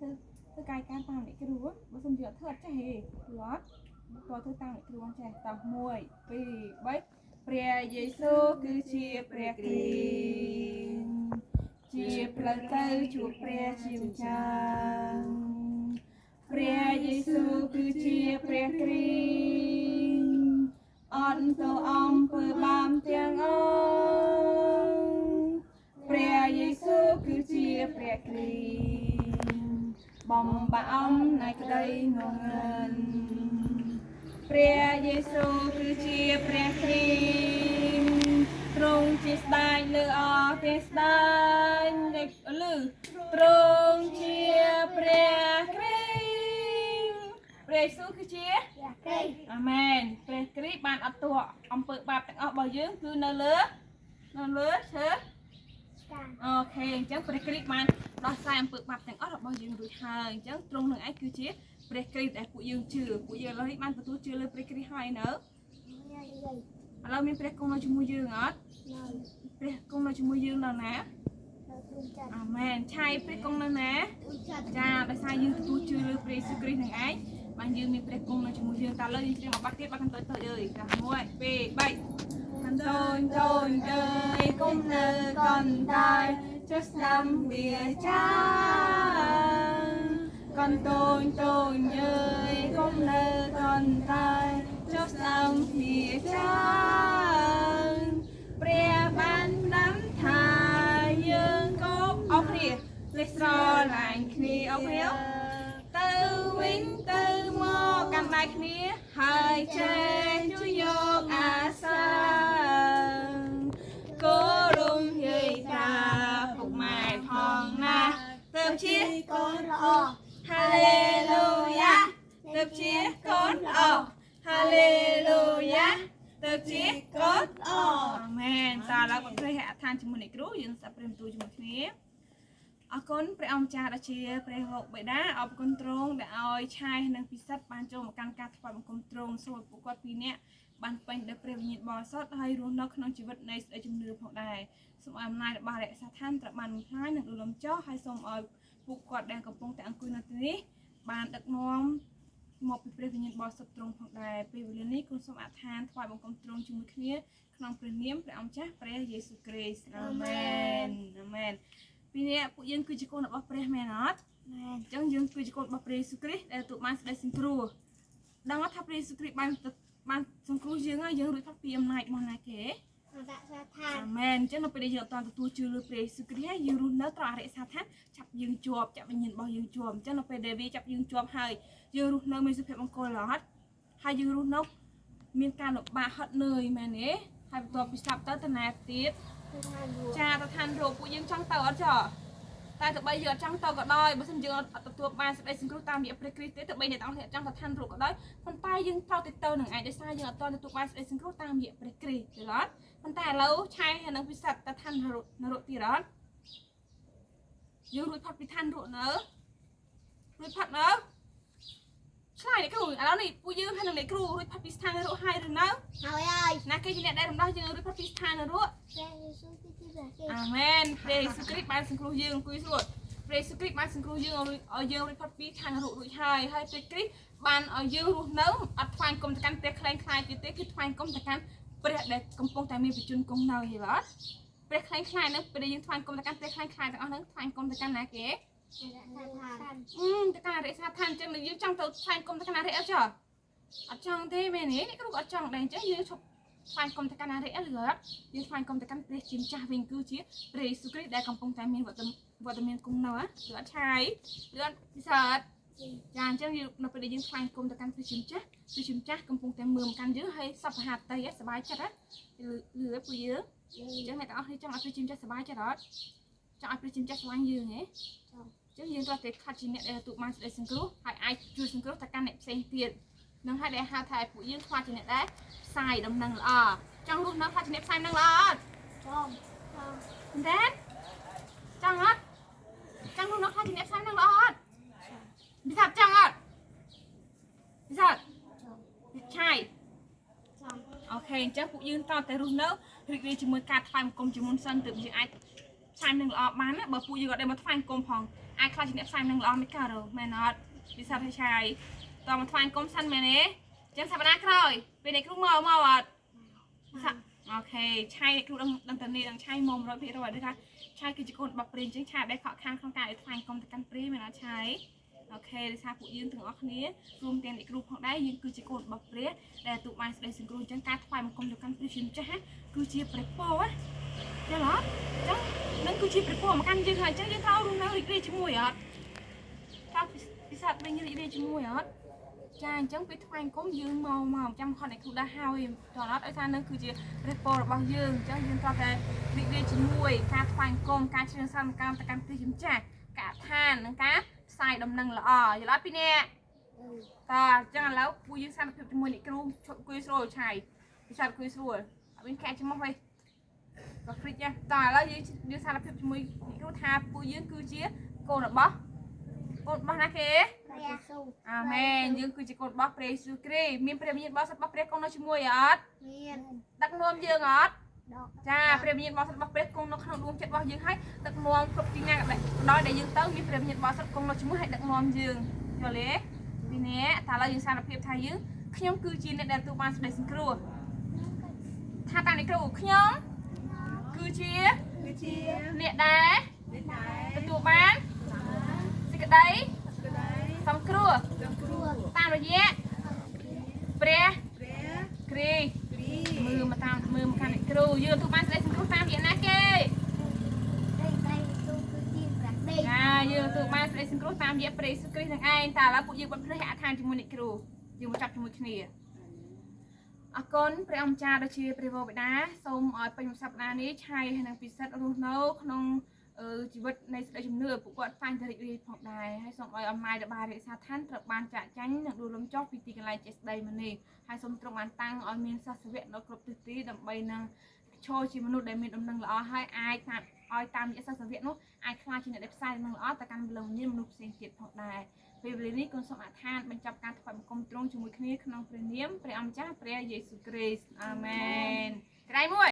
thứ cài can tam để cái rúa bữa xong giờ thớt cho hề lótตัวthứ tam để cái rúa trẻ tập mùi vì báchព្រះយេស៊ូវគឺជាព្រះគ្រីស្ទជាផ្លូវទៅជួបព្រះជាម្ចាស់ព្រះយេស៊ូវគឺជាព្រះគ្រីស្ទអត់ទៅអំពើបាបទាំងអស់ព្រះយេស៊ូវគឺជាព្រះគ្រីស្ទបំបាអំនៃក្តីងងឹនព្រះយេស៊ូវគឺជាព្រះគ្រីស្ទទ្រង់ជាស្ដេចលើអស់ទេស្ដេចលើទ្រង់ជាព្រះគ្រីស្ទព្រះយេស៊ូវគឺជាព្រះគ្រីស្ទអាមែនព្រះគ្រីស្ទបានអត់ទោសអំពើបាបទាំងអស់របស់យើងគឺនៅលើឈើអូខេអញ្ចឹងព្រះគ្រីស្ទបានដោះស្រាយអំពើបាបទាំងអស់របស់យើងរួចហើយអញ្ចឹងទ្រង់នឹងឯងគឺជាព្រះគ្រីស្ទដែលពួកយើងជឿពួកយើងឥឡូវនេះបានទទួលជឿលើព្រះគ្រីស្ទហើយនៅឥឡូវមានព្រះគង់នៅជាមួយយើងអត់ព្រះគង់នៅជាមួយយើងនៅណាអាមែនឆាយព្រះគង់នៅណាចាដោយសារយើងទទួលជឿលើព្រះយេស៊ូវគ្រីស្ទនឹងឯងបានយើងមានព្រះគង់នៅជាមួយយើងតែឥឡូវយើងច្រៀងមកបាក់ទៀតបាក់កន្ទុយទៅអើយចា1 2 3កន្ទុយទៅអើយកុំនៅកន្តែចុះស្ដាំវាចាកន្ទុយទៅអើយកុំនៅកន្តែចុះស្ដាំវាចាព្រះបានដាំថាយើងក៏អស់គ្នាលេសស្រឡាញ់គ្នាអស់គ្នាទៅវិញទៅមកកាន់ដៃគ្នាហើយចេះជួយយកអាសាគោរំយាយតាពុកម៉ែផងណាទៅជាកូនល្អហាឡេលូយ៉ាទៅជាកូនល្អហាឡេលូយ៉ាទៅជាកូនល្អអាមែនតាឡើយបងព្រះអធិដ្ឋានជាមួយអ្នកគ្រូយើងស្ដាប់ព្រះបន្ទូលជាមួយគ្នាអរគុណព្រះអង្គម្ចាស់ដ៏ជាព្រះលោកបិតាអរគុណទ្រង់ដែលឲ្យឆាយនិងពិសិដ្ឋបានចូលមកកាន់ការថ្វាយបង្គំទ្រង់សូមពួកគាត់ពីរនាក់បានពេញដោយព្រះវិញ្ញាណបរិសុទ្ធហើយរស់នៅក្នុងជីវិតនៃសេចក្តីជំនឿផងដែរសូមឲ្យអំណាចរបស់រក្សាឋានត្រូវបានបំផ្លាញនិងដួលរំចោលហើយសូមឲ្យពួកគាត់ដែលកំពុងតែអង្គុយនៅទីនេះបានដឹកនាំមកពីព្រះវិញ្ញាណបរិសុទ្ធទ្រង់ផងដែរពេលវេលានេះគុំសូមអធិដ្ឋានថ្វាយបង្គំទ្រង់ជាមួយគ្នាក្នុងព្រះនាមព្រះអង្គម្ចាស់ព្រះយេស៊ូវគ្រីស្ទអាមែនអាមែនពីនេះពួកយើងគឺជាកូនរបស់ព្រះមែនអត់មែនអញ្ចឹងយើងគឺជាកូនរបស់ព្រះយេស៊ូវគ្រីស្ទដែលទទួលបានសេចក្តីសង្គ្រោះដឹងថាព្រះយេស៊ូវគ្រីស្ទបានសង្គ្រោះយើងហើយយើងរួចផុតពីអំណាចរបស់ណាគេអរិយសាថាអាមែនអញ្ចឹងនៅពេលដែលយើងអត់ទាន់ទទួលជឿលើព្រះយេស៊ូវគ្រីស្ទហើយយើងរស់នៅត្រង់អរិយសាថាចាប់យើងជាប់ចាប់វិញ្ញាណរបស់យើងជាប់អញ្ចឹងនៅពេលដែលវាចាប់យើងជាប់ហើយយើងរស់នៅមានសុភមង្គលអត់ហើយយើងរស់នៅមានការលំបាកហត់នឿយមែនទេហើយបន្ទាប់ពីស្លាប់ទៅតាណាទៀតចាទៅឋានរោពួកយើងចង់ទៅអត់ចោតែទៅបីយើងអត់ចង់ទៅក៏ដោយបើមិនយើងអត់ទទួលបានសេចក្តីសង្គ្រោះតាមរយៈព្រះគ្រីស្ទទេទៅបីអ្នកទាំងអស់ចង់ទៅឋានរោក៏ដោយប៉ុន្តែយើងត្រូវទៅនឹងឯងដោយសារយើងអត់ទាន់ទទួលបានសេចក្តីសង្គ្រោះតាមរយៈព្រះគ្រីស្ទទេអត់ប៉ុន្តែឥឡូវឆាយហើយនឹងពិសិដ្ឋទៅឋានរោទៀតអត់យើងរួចផុតពីឋានរោនៅរួចផុតនៅឆ្លើយអ្នកគ្រូឥឡូវនេះពួកយើងហើយនឹងអ្នកគ្រូរួចផុតពីស្ថាននរកហើយឬនៅហើយណាគេជាអ្នកដែលរំដោះយើងរួចផុតពីស្ថាននរកអាមែនព្រះយេស៊ូវគ្រីស្ទបានសង្គ្រោះយើងអង្គុយស្រួលព្រះយេស៊ូវគ្រីស្ទបានសង្គ្រោះយើងឲ្យយើងរួចផុតពីស្ថាននរករួចហើយព្រះគ្រីស្ទបានឲ្យយើងរស់នៅអត់ថ្វាយគុំទៅកាន់ព្រះខ្លែងខ្លាយទៀតទេគឺថ្វាយគុំទៅកាន់ព្រះដែលកំពុងតែមានបញ្ជនគង់នៅយល់អត់ព្រះខ្លែងខ្លាយនឹងពេលយើងថ្វាយគុំទៅកាន់ព្រះខ្លែងខ្លាយទាំងអស់ហ្នឹងថ្វាយគុំទៅកាន់ណាគេទៅកាន់អរិយសាឋានអញ្ចឹងយើងចង់ទៅថ្វាយគុំទៅកាន់អរិយអត់ចោះអត់ចង់ទេមែនទេអ្នកគ្រូអត់ចង់ដែរអញ្ចឹងយើងឈប់ថ្វាយគុំទៅកាន់អរិយអត់ឬអត់យើងថ្វាយគុំទៅកាន់ព្រះជាម្ចាស់វិញគឺជាព្រះយេស៊ូវគ្រីស្ទដែលកំពុងតែមានវត្តមានគង់នៅឬអត់ឆាយឬអត់ពិសោធន៍ចាអញ្ចឹងយើងនៅពេលដែលយើងថ្វាយគុំទៅកាន់ព្រះជាម្ចាស់កំពុងតែមើលកាន់យើងហើយសពហត្ថីសบายចិត្តហ៎លឺពួកយើងអញ្ចឹងអ្នកទាំងអស់គ្នាចង់ឲ្យព្រះជាម្ចាស់សบายចិត្តអត់ចង់ឲ្យព្រះជាម្ចាស់ស្រឡាញ់យើងហ៎អញ្ចឹងយើងត្រូវតែខាត់ជាអ្នកដែលទទួលបានសេចក្តីសង្គ្រោះហើយអាចជួយសង្គ្រោះទៅកាន់អ្នកផ្សេងទៀតនឹងហើយដែលហៅថាពួកយើងខ្វះជាអ្នកដែលផ្សាយដំណឹងល្អចង់រស់នៅខ្វះជាអ្នកផ្សាយដំណឹងល្អអត់តែចង់អត់ចង់រស់នៅខ្វះជាអ្នកផ្សាយដំណឹងល្អអត់ពិសាចង់អត់ពិសាឆាយអូខេអញ្ចឹងពួកយើងតតែរស់នៅរីករាយជាមួយការថ្វាយបង្គំជាមុនសិនទើបយើងអាចផ្សាយនឹងល្អបានណាបើពួកយើងអត់ដែលមកថ្វាយបង្គំផងហ ai khai chuyện sai năng lo mới cả rồi mẹ nó đi sao phải sai toàn một thoáng công săn mẹ nè chẳng sao bạn rồi bên này cũng mò mò à ok chai cứ đang tận này đang chai mồm rồiพี่rồi đấyค่ะชายคือจะคนบอกเปลี่ยนจังชายได้ขอข้างข้างกายทางกรมตะกันปรีมันนะใช้โอเคดิฉันผู้ยืนถึงออกนี้รวมเตียนอีกรูปของได้ยืนคือจะคนบอกเปลี่ยนแต่ตุมันแสดงสิ่งรู้จังการทายมันกรมตะกันปรีชิมจ้ะฮะคือเชียร์เปรี้ยววะเดี๋ยวหรอจังนั่นคือเชียร์เปรี้ยวมากันยืนหายจังยืนเท้าดูนะรีดจมูกอ่ะถ้าดิฉันเป็นยืนรีดจมูกอ่ะจ้าจังไปทายก้มยืนมองจำคนไหนคือได้ฮาวอีตอนนั้นไอ้ท่านนั่นคือเชียร์เปรี้ยวบางยืนจังยืนต่อไปรีดจมูกการทายก้มการเชิญซ้ำการตะกันปรีชิมจ้ะกะท่านนะครับใส่ดำนังละอ๋ออย่าล้อพี่เนี่ยต่อจังแล้วกูยืนสั่นผิดจมูกนี่กรูกูยืนโซ่ใช่ดิฉันกูยืนโซ่เป็นแค่จมูกไปก็ฟริตเนี่ยต่อแล้วยืนสั่นผิดจมูกนี่กรูทากูยืนกูเจี๊ยโกนหรอบ๊โกนบ้านะเคแม่ยืนกูจะโกนบ๊เปรย์สุกรีมีเปรย์มีบ๊สัตว์บ๊เปรย์กงนจมูกยัดดักนวมยืนยัดจ้าเปรย์มีบ๊สัตว์บ๊เปรย์กงนขนมดวงเจ็ดบ๊ยืนให้ดักนวมครบจริงๆแบบน้อยเดี๋ยวยืนเต้ามีเปรย์มีบ๊สัตว์กงนจมูกให้ดักนวมยืนเดี๋ยวเลยทีนี้ถ้าเรายืนสารพิบไทยยืนขยมคือจีนในตัวมันแสดงสิ่งครัวถ้าตาในครัวขยมคือเชียเนี่ยได้ตัวมันสิกระไดสองครัวตามระยะเปรี้ยกรีมือมาตามมือมากันในครัวยืนตัวมันแสดงสิ่งครัวตามอย่างนั้นเก้ยืนตัวมาใส่สิงคโปร์ตามเย็บเปรย์สกรีนทางไอ้แต่ละผู้ยืนบนเพลย์ทางจมูกนิครูยืนมาจับจมูกนี่อากอนเปรย์อมจาดเชียเปรย์โบไปนะส้มอ้อยเป็นสัปดาห์นี้ชายให้นางพิเศษรู้โน้ขนมชีวิตในสายจุ่มเนื้อผู้กวาดฟันจะรีบผ่องได้ให้ส้มอ้อยอมไม้ดบาร์เรซาท่านตระบานจะจังหนักดูลมจอกพิธีกันไล่เจสไดมันนี่ให้ส้มตระบานตั้งอ้อยเมียนซาสเวตเรากรบตีดับใบนางโชว์ชีมนุษย์ได้มีดำนังละให้อายตามออยตามยาสเวียนนู้ไอคลาชินเด็บไซด์นังละแต่การลงยืมมนุษย์เสียงเกียรติผ่องได้เปรียบนี้คนสมัครทานบรรจับการถอยกลมตรงจมูกนี้ขนมเปรี้ยมเปรี้ยมจ้าเปรี้ยเยซูคริสต์อาเมนไกรมวย